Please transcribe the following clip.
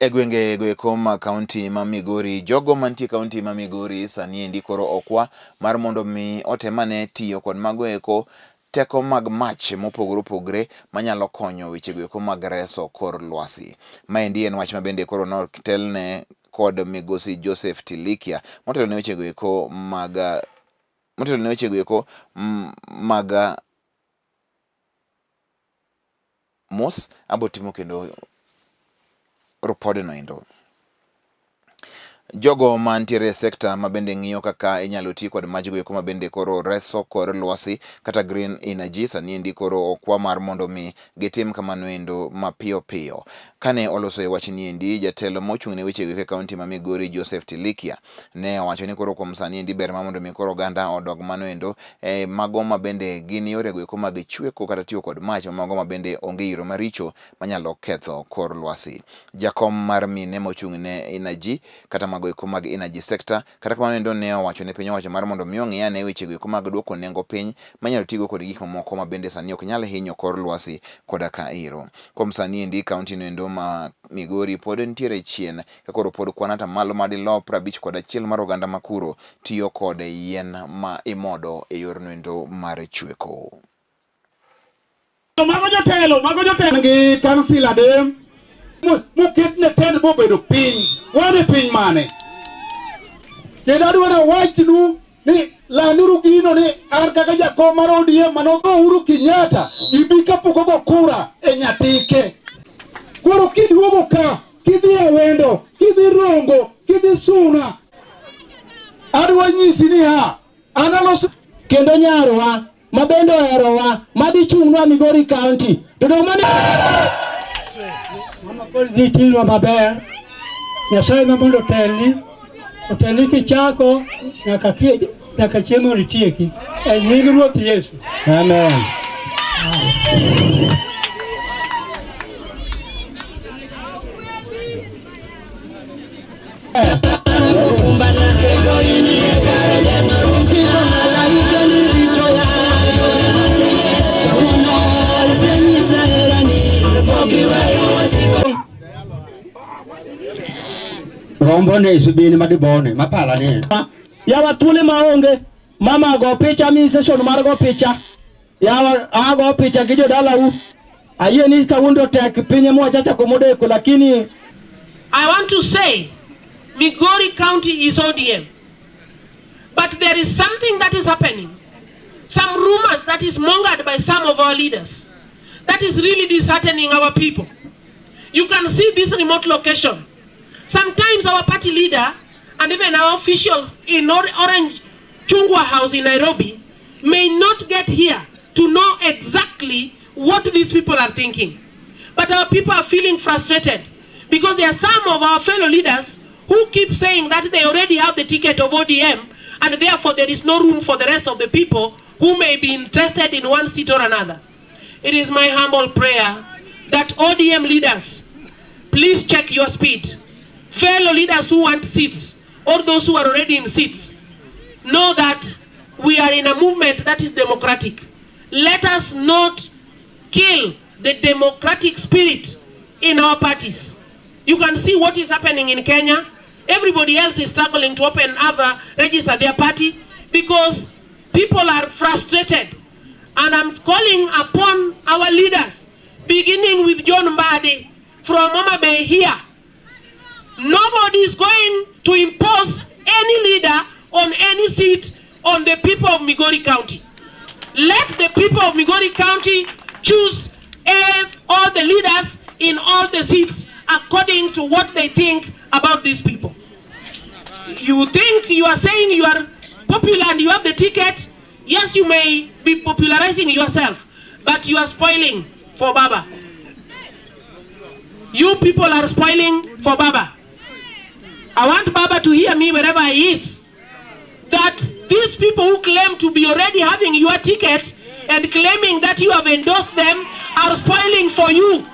Egwenge goeko ma kaunti ma Migori, jogo mantie kaunti ma Migori sani endi koro okwa mar mondo mi otemane tiyo kod magoeko teko mag mach mopogore opogore manyalo konyo weche goeko mag reso kor lwasi. Maendi en wach mabende koro notelne kod migosi Joseph Tilikia motelo ne weche goeko mag mos abotimo kendo rupode no endo. Jogo mantiere sekta mabende ng'iyo kaka inyalo ti kod maj goeko mabende koro reso kor lwasi kata green energy sani endi koro okwa mar mondo mi gitim kamano endo mapiyo piyo. Kane oloso e wach ni endi, jatelo mochung' ne weche goeko kaunti ma Migori Joseph Tilikia ne owacho ni koro kuom sani endi ber mondo mi koro oganda odog mano endo mago mabende gin yore goeko mag chweko kata tiyo kod mach mago mabende onge yiro maricho manyalo ketho kor lwasi. Jakom mar mine mochung' ne energy kata goeko mag energy sector kata kamano endo ne owacho ne piny owacho mar mondo mi ong'iyane weche goeko mag duoko nengo piny manyalo tigo kod gik mamoko mabende sani ok nyal hinyo kor lwasi koda ka iro. Kuom sani endi kaunti no endo ma Migori pod nitiere chien ka koro pod kwan ata malo madilo 51 mar oganda makuro tiyo kod yien ma imodo e yor no endo mar chweko. Mago jotelo gi kansila dem muket ne tend bobedo piny wane piny mane kendo adwara wachnu ni lanuru gino ni an kaka jakom mar ODM manogo Uhuru Kenyatta ibi kapok ogo kura e Nyatike. Koro kidwogo ka kidhi e wendo kidhi Rongo kidhi Suna adwa nyisi ni analoso kendo nyarwa mabendo oherowa madhi chung'nwa Migori County to do mane mama kol dhi tilwa maber Nyasaye mamondo oteli kichako nyaka chiemo ritieki e nying Ruoth Yesu. Amen. rombone subini madibone mapala ne yawa tule maonge mama go picha mi session mar go picha yawa go picha gi jodala u ayie ni kaundo tek pinye mo chacha komodeko lakini I want to say Migori County is ODM, but there is something that is happening, some rumors that is mongered by some of our leaders that is really disheartening our people. You can see this remote location. Sometimes our party leader and even our officials in Orange Chungwa House in Nairobi may not get here to know exactly what these people are thinking. But our people are feeling frustrated because there are some of our fellow leaders who keep saying that they already have the ticket of ODM and therefore there is no room for the rest of the people who may be interested in one seat or another. It is my humble prayer that ODM leaders, please check your speed. Fellow leaders who want seats, or those who are already in seats, know that we are in a movement that is democratic. Let us not kill the democratic spirit in our parties. You can see what is happening in Kenya. Everybody else is struggling to register their party because people are frustrated. And I'm calling upon our leaders, beginning with John Mbadi from Mama Bay here. Nobody is going to impose any leader on any seat on the people of Migori County. Let the people of Migori County choose all the leaders in all the seats according to what they think about these people. You think you are saying you are popular and you have the ticket? Yes, you may be popularizing yourself, but you are spoiling for Baba. You people are spoiling for Baba. I want Baba to hear me wherever he is, that these people who claim to be already having your ticket and claiming that you have endorsed them are spoiling for you.